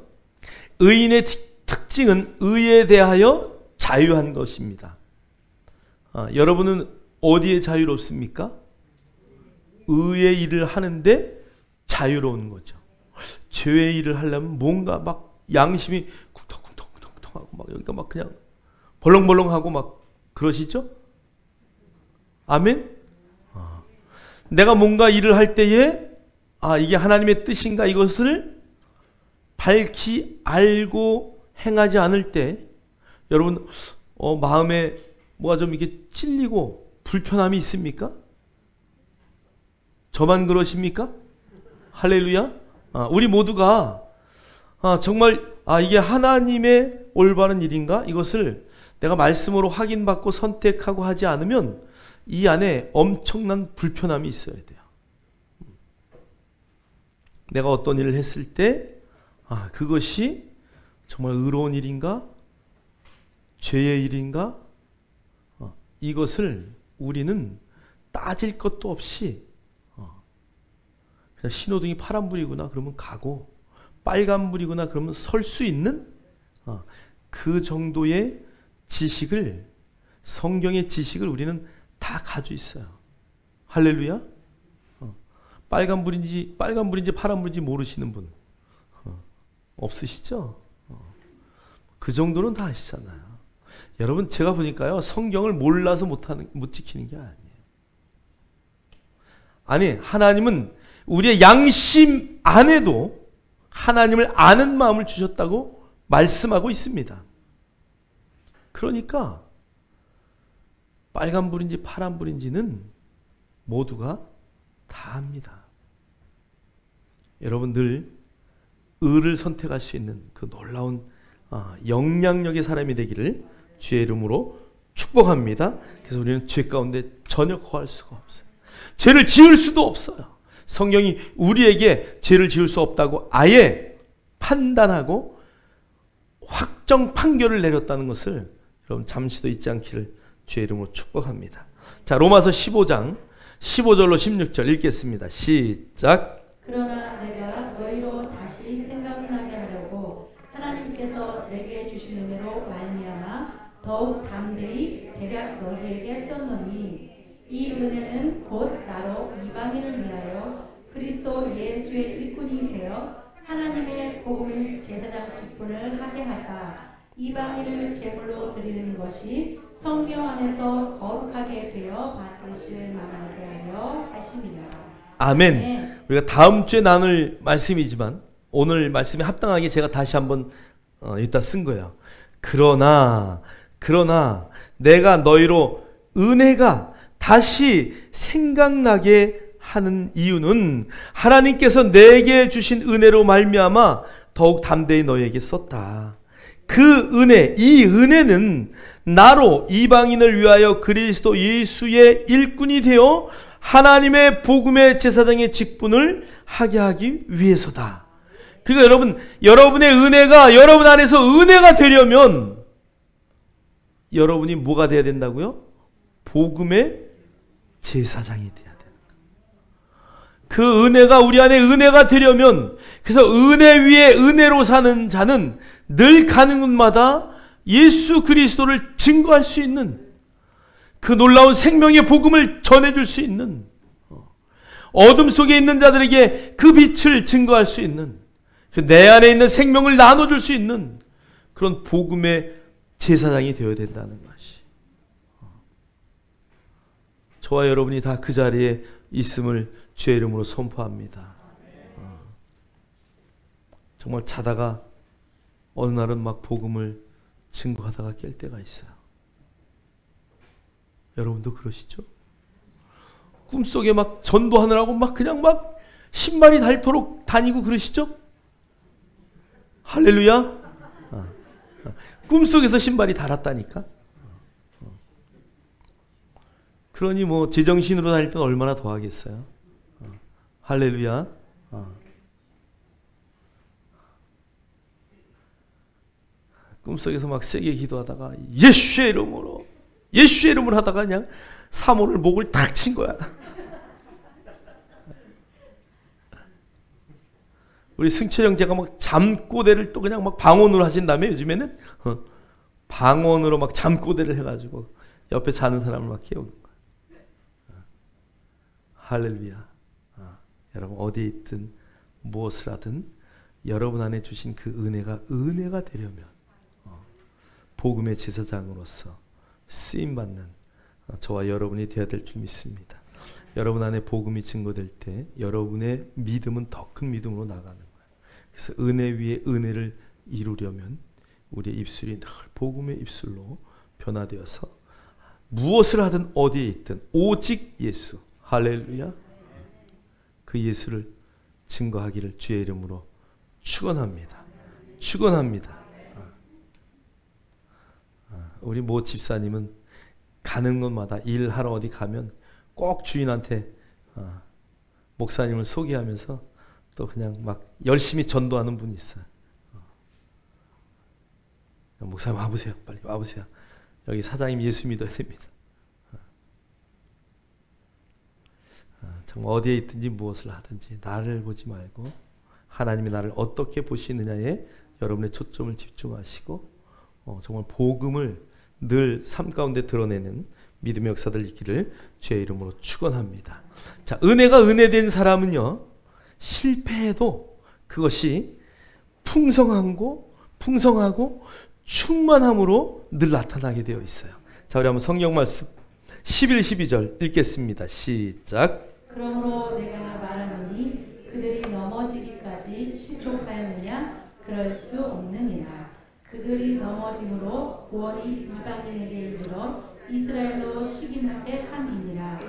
의인의 특징은 의에 대하여 자유한 것입니다. 여러분은 어디에 자유롭습니까? 의의 일을 하는데 자유로운 거죠. 죄의 일을 하려면 뭔가 막 양심이 쿵텅쿵텅쿵텅하고 막 여기가 막 그냥 벌렁벌렁하고 막 그러시죠? 아멘? 내가 뭔가 일을 할 때에 이게 하나님의 뜻인가 이것을 밝히 알고 행하지 않을 때 여러분 마음에 뭐가 좀 이렇게 찔리고 불편함이 있습니까? 저만 그러십니까? 할렐루야. 우리 모두가 정말 이게 하나님의 올바른 일인가? 이것을 내가 말씀으로 확인받고 선택하고 하지 않으면 이 안에 엄청난 불편함이 있어야 돼요. 내가 어떤 일을 했을 때 그것이 정말 의로운 일인가? 죄의 일인가? 이것을 우리는 따질 것도 없이 신호등이 파란불이구나 그러면 가고, 빨간불이구나 그러면 설 수 있는 그 정도의 지식을, 성경의 지식을 우리는 다 가지고 있어요. 할렐루야. 빨간불인지 파란불인지 모르시는 분 없으시죠? 그 정도는 다 아시잖아요. 여러분, 제가 보니까요, 성경을 몰라서 못 지키는 게 아니에요. 아니, 하나님은 우리의 양심 안에도 하나님을 아는 마음을 주셨다고 말씀하고 있습니다. 그러니까 빨간불인지 파란불인지는 모두가 다 압니다. 여러분, 늘 의를 선택할 수 있는 그 놀라운 영향력의 사람이 되기를 주의 이름으로 축복합니다. 그래서 우리는 죄 가운데 전혀 거할 수가 없어요. 죄를 지을 수도 없어요. 성경이 우리에게 죄를 지을 수 없다고 아예 판단하고 확정 판결을 내렸다는 것을 여러분 잠시도 잊지 않기를 주의 이름으로 축복합니다. 자, 로마서 15장 15절로 16절 읽겠습니다. 시작. 그러나 내가 너희로 다시 생각나게 하려고 하나님께서 내게 주신 은혜로 말미암아 더욱 담대히 대략 너희에게 썼노니, 이 은혜는 곧 나로 이방인을 위하여 그리스도 예수의 일꾼이 되어 하나님의 복음의 제사장 직분을 하게 하사 이방인을 제물로 드리는 것이 성경 안에서 거룩하게 되어 받으실 만하게 하려 하심이라. 아멘. 네. 우리가 다음 주에 나눌 말씀이지만 오늘 말씀에 합당하게 제가 다시 한번 이따 쓴 거예요. 그러나 내가 너희로 은혜가 다시 생각나게 하는 이유는 하나님께서 내게 주신 은혜로 말미암아 더욱 담대히 너희에게 썼다. 그 은혜, 이 은혜는 나로 이방인을 위하여 그리스도 예수의 일꾼이 되어 하나님의 복음의 제사장의 직분을 하게 하기 위해서다. 그러니까 여러분, 여러분의 은혜가 여러분 안에서 은혜가 되려면 여러분이 뭐가 돼야 된다고요? 복음의 제사장이 돼야 돼요. 그 은혜가 우리 안에 은혜가 되려면, 그래서 은혜 위에 은혜로 사는 자는 늘 가는 곳마다 예수 그리스도를 증거할 수 있는, 그 놀라운 생명의 복음을 전해줄 수 있는, 어둠 속에 있는 자들에게 그 빛을 증거할 수 있는, 내 안에 있는 생명을 나눠줄 수 있는 그런 복음의 제사장이 되어야 된다는 것이, 저와 여러분이 다 그 자리에 있음을 주의 이름으로 선포합니다. 정말 자다가 어느 날은 막 복음을 증거하다가 깰 때가 있어요. 여러분도 그러시죠? 꿈속에 막 전도하느라고 막 그냥 막 신발이 닳도록 다니고 그러시죠? 할렐루야. 꿈속에서 신발이 닳았다니까. 그러니 뭐 제정신으로 다닐 때는 얼마나 더 하겠어요. 할렐루야. 꿈속에서 막 세게 기도하다가 예수의 이름으로 하다가 그냥 사모를 목을 탁 친 거야. 우리 승철 형제가 막 잠꼬대를 또 그냥 막 방언으로 하신다며. 요즘에는 방언으로 막 잠꼬대를 해가지고 옆에 자는 사람을 막 깨우는 거야. 할렐루야. 여러분, 어디에 있든 무엇을 하든 여러분 안에 주신 그 은혜가 되려면 복음의 제사장으로서 쓰임받는 저와 여러분이 되어야 될 줄 믿습니다. 여러분 안에 복음이 증거될 때 여러분의 믿음은 더 큰 믿음으로 나가는 거예요. 그래서 은혜 위에 은혜를 이루려면 우리의 입술이 늘 복음의 입술로 변화되어서 무엇을 하든 어디에 있든 오직 예수, 할렐루야, 그 예수를 증거하기를 주의 이름으로 축원합니다. 우리 모 집사님은 가는 곳마다 일하러 어디 가면 꼭 주인한테 목사님을 소개하면서 또 그냥 막 열심히 전도하는 분이 있어요. 목사님 와보세요. 빨리 와보세요. 여기 사장님 예수 믿어야 됩니다. 정말 어디에 있든지 무엇을 하든지 나를 보지 말고 하나님이 나를 어떻게 보시느냐에 여러분의 초점을 집중하시고 정말 복음을 늘 삶 가운데 드러내는 믿음의 역사들 있기를 주의 이름으로 축원합니다. 자, 은혜가 은혜된 사람은요, 실패해도 그것이 풍성하고 충만함으로 늘 나타나게 되어 있어요. 자, 우리 한번 성경 말씀 11, 12절 읽겠습니다. 시작. 그러므로 내가 말하노니 그들이 넘어지기까지 실족하였느냐? 그럴 수 없느니라. 그들이 넘어짐으로 구원이 이방인에게 이르러 이스라엘로 시기나게 함이니라.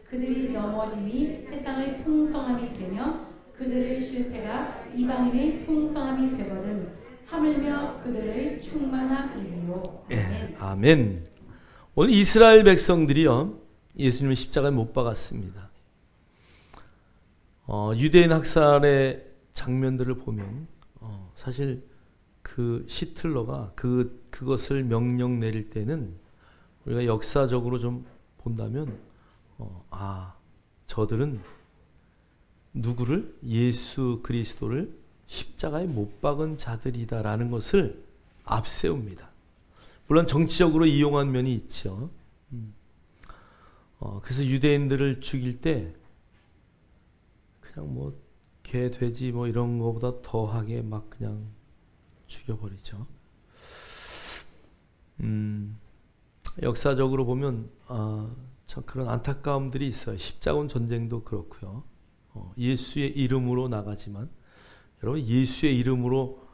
그들이 넘어짐이 세상의 풍성함이 되며 그들의 실패가 이방인의 풍성함이 되거든 하물며 그들의 충만함이리요. 예, 아멘. 오늘 이스라엘 백성들이요, 예수님을 십자가에 못 박았습니다. 유대인 학살의 장면들을 보면 사실 그 히틀러가 그것을 명령 내릴 때는 우리가 역사적으로 좀 본다면 저들은 누구를? 예수 그리스도를 십자가에 못 박은 자들이다라는 것을 앞세웁니다. 물론 정치적으로 이용한 면이 있죠. 그래서 유대인들을 죽일 때 그냥 뭐 개, 돼지 뭐 이런 거보다 더하게 막 그냥 죽여버리죠. 역사적으로 보면 참 그런 안타까움들이 있어요. 십자군 전쟁도 그렇고요. 예수의 이름으로 나가지만 여러분, 예수의 이름으로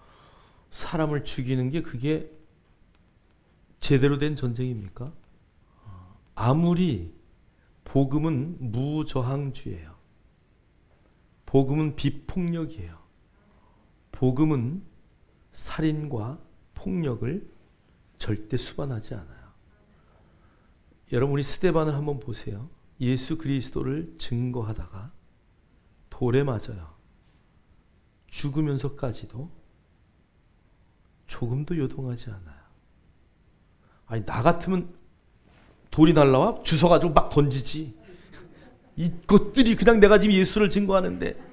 사람을 죽이는 게 그게 제대로 된 전쟁입니까? 아무리 복음은 무저항주예요. 복음은 비폭력이에요. 복음은 살인과 폭력을 절대 수반하지 않아요. 여러분, 우리 스데반을 한번 보세요. 예수 그리스도를 증거하다가 돌에 맞아요. 죽으면서까지도 조금도 요동하지 않아요. 아니, 나 같으면 돌이 날라와 주워가지고 막 던지지. 이것들이 그냥 내가 지금 예수를 증거하는데.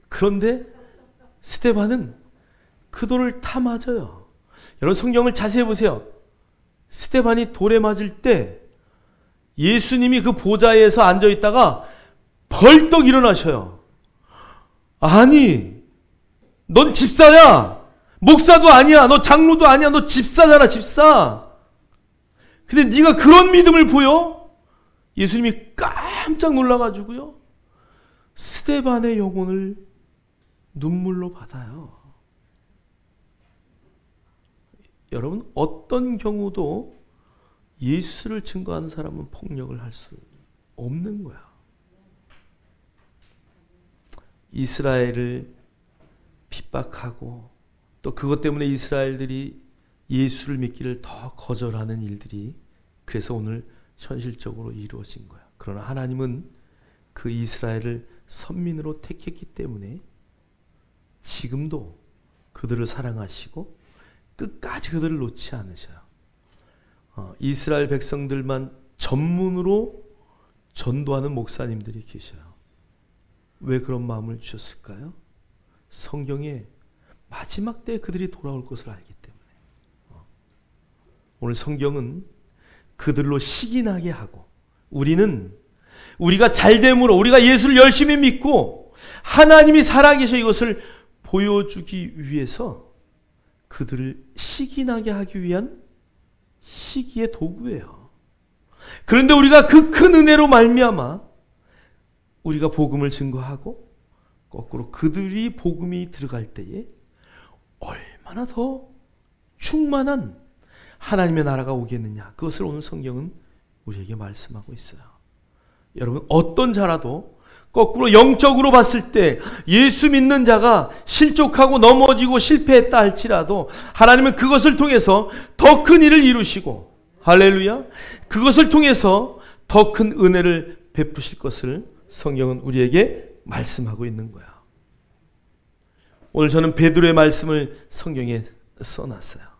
그런데 스데반은 그 돌을 다 맞아요. 여러분, 성경을 자세히 보세요. 스데반이 돌에 맞을 때 예수님이 그 보좌에서 앉아있다가 벌떡 일어나셔요. 아니, 넌 집사야. 목사도 아니야. 너 장로도 아니야. 너 집사잖아, 집사. 근데 네가 그런 믿음을 보여? 예수님이 깜짝 놀라가지고요, 스데반의 영혼을 눈물로 받아요. 여러분, 어떤 경우도 예수를 증거하는 사람은 폭력을 할 수 없는 거야. 이스라엘을 핍박하고 또 그것 때문에 이스라엘들이 예수를 믿기를 더 거절하는 일들이 그래서 오늘 현실적으로 이루어진 거야. 그러나 하나님은 그 이스라엘을 선민으로 택했기 때문에 지금도 그들을 사랑하시고 끝까지 그들을 놓지 않으셔요. 이스라엘 백성들만 전문으로 전도하는 목사님들이 계셔요. 왜 그런 마음을 주셨을까요? 성경에 마지막 때에 그들이 돌아올 것을 알기 때문에. 오늘 성경은 그들로 시기나게 하고 우리가 잘됨으로 우리가 예수를 열심히 믿고 하나님이 살아계셔 이것을 보여주기 위해서 그들을 시기나게 하기 위한 시기의 도구예요. 그런데 우리가 그 큰 은혜로 말미암아 우리가 복음을 증거하고 거꾸로 그들이 복음이 들어갈 때에 얼마나 더 충만한 하나님의 나라가 오겠느냐, 그것을 오늘 성경은 우리에게 말씀하고 있어요. 여러분, 어떤 자라도 거꾸로 영적으로 봤을 때 예수 믿는 자가 실족하고 넘어지고 실패했다 할지라도 하나님은 그것을 통해서 더 큰 일을 이루시고, 할렐루야, 그것을 통해서 더 큰 은혜를 베푸실 것을 성경은 우리에게 말씀하고 있는 거야. 오늘 저는 베드로의 말씀을 성경에 써놨어요.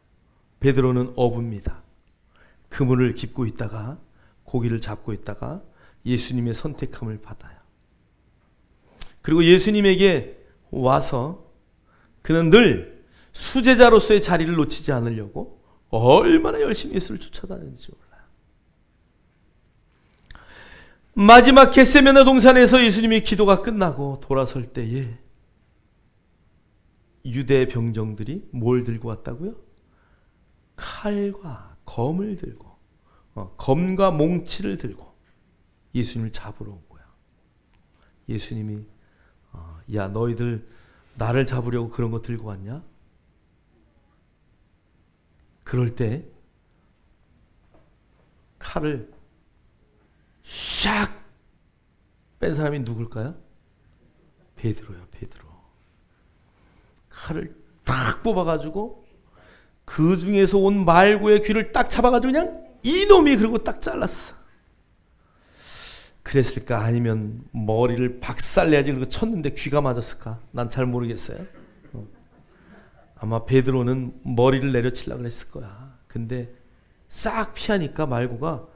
베드로는 어부입니다. 그물을 깁고 있다가 고기를 잡고 있다가 예수님의 선택함을 받아요. 그리고 예수님에게 와서 그는 늘 수제자로서의 자리를 놓치지 않으려고 얼마나 열심히 예수를 쫓아다녔는지 몰라요. 마지막 겟세마네 동산에서 예수님의 기도가 끝나고 돌아설 때에 유대 병정들이 뭘 들고 왔다고요? 칼과 검을 들고 검과 몽치를 들고 예수님을 잡으러 온 거야. 예수님이 야 너희들 나를 잡으려고 그런 거 들고 왔냐? 그럴 때 칼을 샥 뺀 사람이 누굴까요? 베드로요. 베드로. 칼을 딱 뽑아가지고 그 중에서 온 말고의 귀를 딱 잡아가지고 그냥 이놈이 그러고 딱 잘랐어. 그랬을까? 아니면 머리를 박살내야지 그러고 쳤는데 귀가 맞았을까? 난 잘 모르겠어요. 아마 베드로는 머리를 내려치려고 그랬을 거야. 근데 싹 피하니까 말고가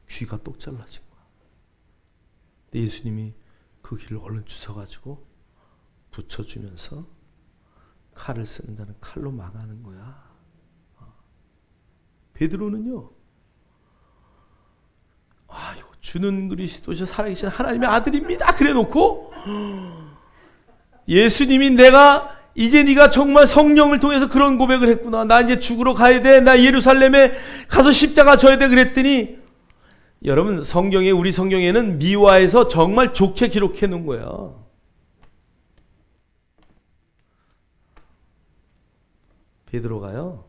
귀가 똑 잘라진 거야. 근데 예수님이 그 귀를 얼른 주워가지고 붙여주면서 칼을 쓰는 자는 칼로 망하는 거야. 베드로는요, 이거 주는 그리스도시여 살아계신 하나님의 아들입니다. 그래 놓고 예수님이 내가 이제 네가 정말 성령을 통해서 그런 고백을 했구나. 나 이제 죽으러 가야 돼. 나 예루살렘에 가서 십자가 져야 돼. 그랬더니 여러분 우리 성경에는 미화에서 정말 좋게 기록해 놓은 거예요. 베드로가요,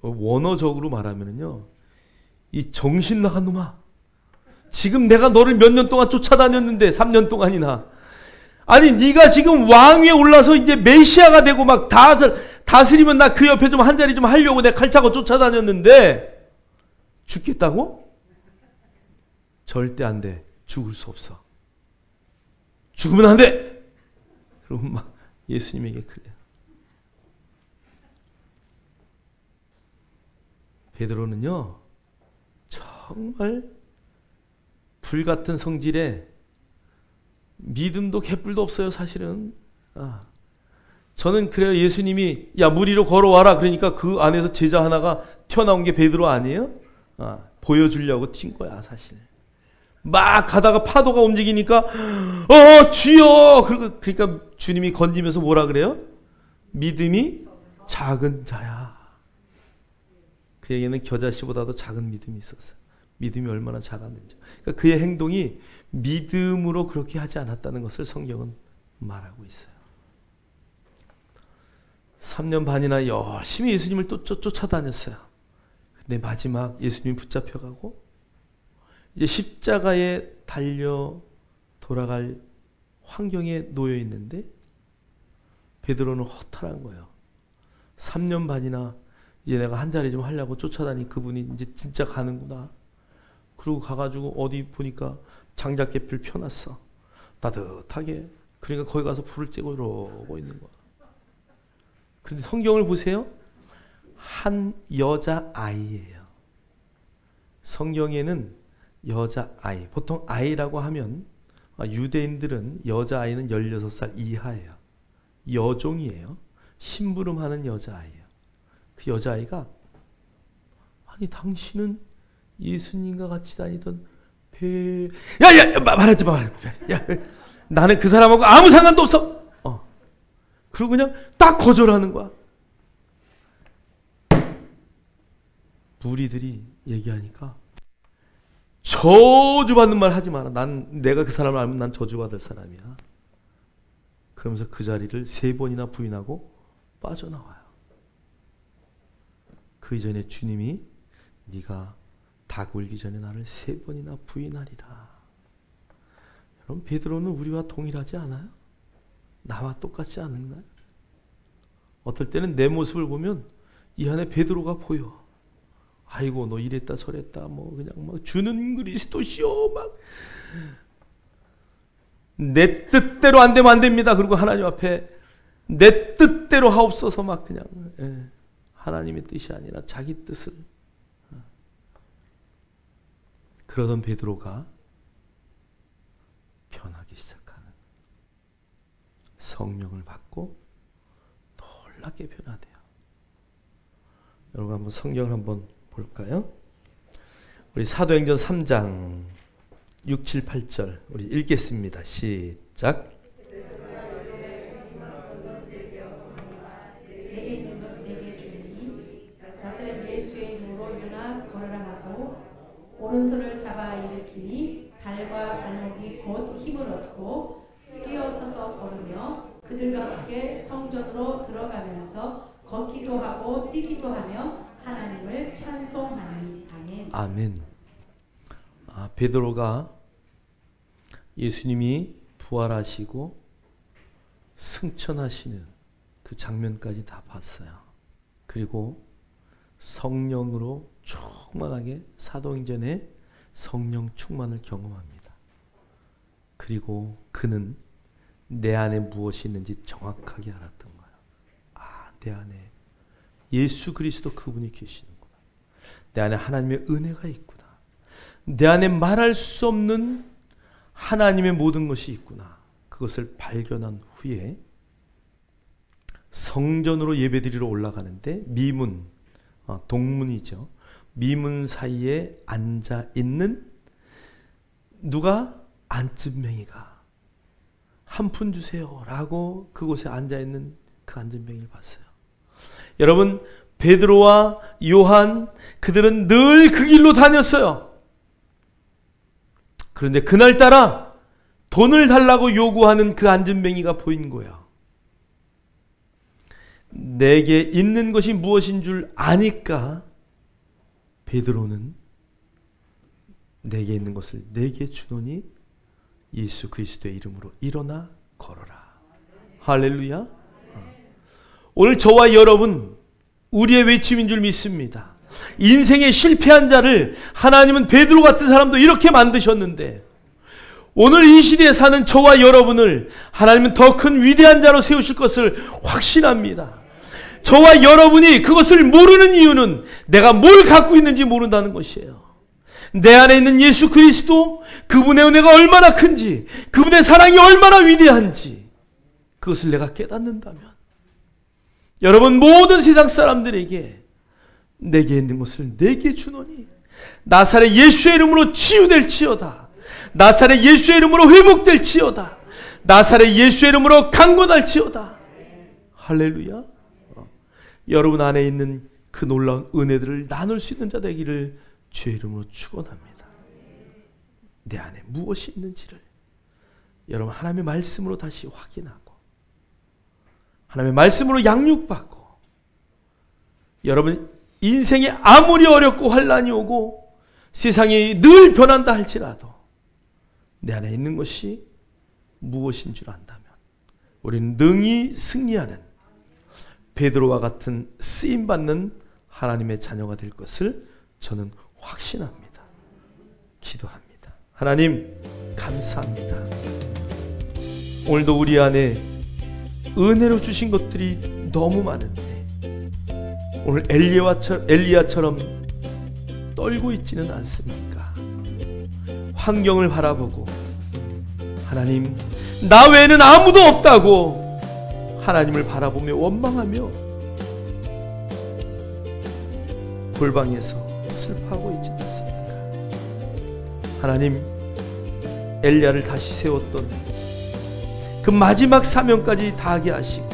원어적으로 말하면요, 이 정신 나간 놈아, 지금 내가 너를 몇 년 동안 쫓아다녔는데 3년 동안이나, 아니 네가 지금 왕위에 올라서 이제 메시아가 되고 막 다스리면 나 그 옆에 좀 한 자리 좀 하려고 내가 칼차고 쫓아다녔는데 죽겠다고? 절대 안 돼. 죽을 수 없어. 죽으면 안 돼. 그리고 막 예수님에게 그래요. 베드로는요, 정말 불같은 성질에 믿음도 개뿔도 없어요, 사실은. 저는 그래요. 예수님이 야 물 위로 걸어와라 그러니까 그 안에서 제자 하나가 튀어나온 게 베드로 아니에요? 보여주려고 튄 거야, 사실. 막 가다가 파도가 움직이니까 주여! 그러니까 주님이 건지면서 뭐라 그래요? 믿음이 작은 자야. 그에게는 겨자씨보다도 작은 믿음이 있었어요. 믿음이 얼마나 작았는지. 그러니까 그의 행동이 믿음으로 그렇게 하지 않았다는 것을 성경은 말하고 있어요. 3년 반이나 열심히 예수님을 또 쫓아다녔어요. 근데 마지막 예수님이 붙잡혀가고 이제 십자가에 달려 돌아갈 환경에 놓여 있는데 베드로는 허탈한 거예요. 3년 반이나 이제 내가 한 자리 좀 하려고 쫓아다니 그분이 이제 진짜 가는구나. 그러고 가가지고 어디 보니까 장작개필 펴놨어. 따뜻하게. 그러니까 거기 가서 불을 쬐고 이러고 있는 거야. 근데 성경을 보세요. 한 여자아이예요. 성경에는 여자아이. 보통 아이라고 하면 유대인들은 여자아이는 16살 이하예요. 여종이에요. 심부름하는 여자아이예요. 그 여자아이가 아니 당신은 예수님과 같이 다니던 야야 말하지 마. 야, 나는 그 사람하고 아무 상관도 없어. 그리고 그냥 딱 거절하는 거야. 무리들이 얘기하니까 저주받는 말 하지 마라. 내가 그 사람을 알면 난 저주받을 사람이야. 그러면서 그 자리를 3번이나 부인하고 빠져나와요. 그 이전에 주님이 네가 닭 울기 전에 나를 3번이나 부인하리라. 여러분 베드로는 우리와 동일하지 않아요? 나와 똑같지 않은가요? 어떨 때는 내 모습을 보면 이 안에 베드로가 보여. 아이고 너 이랬다 저랬다 뭐 그냥 막 주는 그리스도시오 막 내 뜻대로 안 되면 안 됩니다. 그리고 하나님 앞에 내 뜻대로 하옵소서 막 그냥 하나님의 뜻이 아니라 자기 뜻을. 그러던 베드로가 성령을 받고 놀랍게 변화돼요. 여러분 한번 성경을 한번 볼까요? 우리 사도행전 3장 6, 7, 8절 우리 읽겠습니다. 시작. 내게 있는 것 내게 주니 나사렛 예수의 이름으로 일어나 걸으라 하고 오른손을 잡아 일으키니 발과 발목이 곧 힘을 얻고 뛰어서서 걸으며 그들과 함께 성전으로 들어가면서 걷기도 하고 뛰기도 하며 하나님을 찬송하니. 아멘. 아멘. 베드로가 예수님이 부활하시고 승천하시는 그 장면까지 다 봤어요. 그리고 성령으로 충만하게 사도행전에 성령 충만을 경험합니다. 그리고 그는 내 안에 무엇이 있는지 정확하게 알았던 거예요. 내 안에 예수 그리스도 그분이 계시는구나. 내 안에 하나님의 은혜가 있구나. 내 안에 말할 수 없는 하나님의 모든 것이 있구나. 그것을 발견한 후에 성전으로 예배드리러 올라가는데 미문, 동문이죠. 미문 사이에 앉아 있는 누가 안진뱅이가 한 푼 주세요 라고 그곳에 앉아 있는 그 안진뱅이를 봤어요. 여러분, 베드로와 요한 그들은 늘 그 길로 다녔어요. 그런데 그날따라 돈을 달라고 요구하는 그 안진뱅이가 보인 거예요. 내게 있는 것이 무엇인 줄 아니까 베드로는 내게 있는 것을 내게 주노니 예수 그리스도의 이름으로 일어나 걸어라. 할렐루야. 오늘 저와 여러분 우리의 외침인 줄 믿습니다. 인생에 실패한 자를 하나님은 베드로 같은 사람도 이렇게 만드셨는데 오늘 이 시대에 사는 저와 여러분을 하나님은 더 큰 위대한 자로 세우실 것을 확신합니다. 저와 여러분이 그것을 모르는 이유는 내가 뭘 갖고 있는지 모른다는 것이에요. 내 안에 있는 예수 그리스도, 그분의 은혜가 얼마나 큰지, 그분의 사랑이 얼마나 위대한지 그것을 내가 깨닫는다면 여러분 모든 세상 사람들에게 내게 있는 것을 내게 주노니 나사렛 예수의 이름으로 치유될지어다. 나사렛 예수의 이름으로 회복될지어다. 나사렛 예수의 이름으로 강건할지어다. 할렐루야. 여러분 안에 있는 그 놀라운 은혜들을 나눌 수 있는 자 되기를 주의 이름으로 축원합니다. 내 안에 무엇이 있는지를 여러분 하나님의 말씀으로 다시 확인하고 하나님의 말씀으로 양육받고 여러분 인생이 아무리 어렵고 환난이 오고 세상이 늘 변한다 할지라도 내 안에 있는 것이 무엇인 줄 안다면 우리는 능히 승리하는 베드로와 같은 쓰임받는 하나님의 자녀가 될 것을 저는 확신합니다. 기도합니다. 하나님 감사합니다. 오늘도 우리 안에 은혜로 주신 것들이 너무 많은데 오늘 엘리야처럼 떨고 있지는 않습니까? 환경을 바라보고 하나님 나 외에는 아무도 없다고 하나님을 바라보며 원망하며 골방에서 슬퍼하고 있지 않습니까? 하나님 엘리야를 다시 세웠던 그 마지막 사명까지 다하게 하시고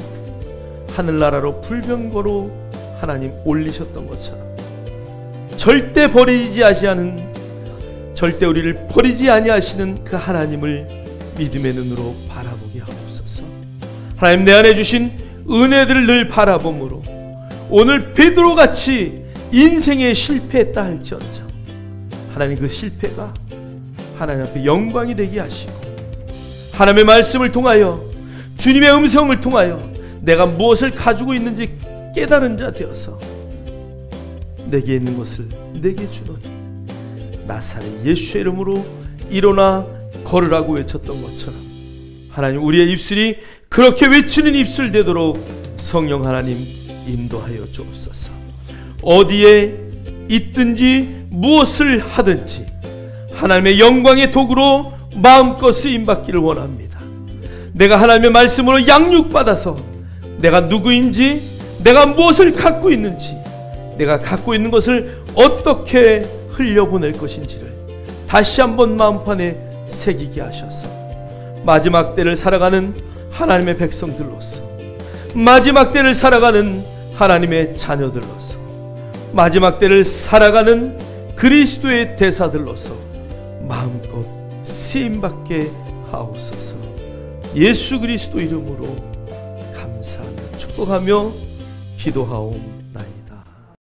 하늘나라로 불병거로 하나님 올리셨던 것처럼 절대 버리지 아시하는 절대 우리를 버리지 아니하시는 그 하나님을 믿음의 눈으로 바라보게 하옵소서. 하나님 내 안에 주신 은혜들을 늘 바라봄으로 오늘 베드로같이 인생에 실패했다 할지언정 하나님 그 실패가 하나님 앞에 영광이 되게 하시고 하나님의 말씀을 통하여 주님의 음성을 통하여 내가 무엇을 가지고 있는지 깨달은 자 되어서 내게 있는 것을 내게 주노니 나사렛 예수의 이름으로 일어나 걸으라고 외쳤던 것처럼 하나님 우리의 입술이 그렇게 외치는 입술 되도록 성령 하나님 인도하여 주옵소서. 어디에 있든지 무엇을 하든지 하나님의 영광의 도구로 마음껏 쓰임받기를 원합니다. 내가 하나님의 말씀으로 양육받아서 내가 누구인지, 내가 무엇을 갖고 있는지, 내가 갖고 있는 것을 어떻게 흘려보낼 것인지를 다시 한번 마음판에 새기게 하셔서 마지막 때를 살아가는 하나님의 백성들로서, 마지막 때를 살아가는 하나님의 자녀들로서, 마지막 때를 살아가는 그리스도의 대사들로서 마음껏 쓰임받게 하옵소서. 예수 그리스도 이름으로 감사하며 축복하며 기도하옵나이다.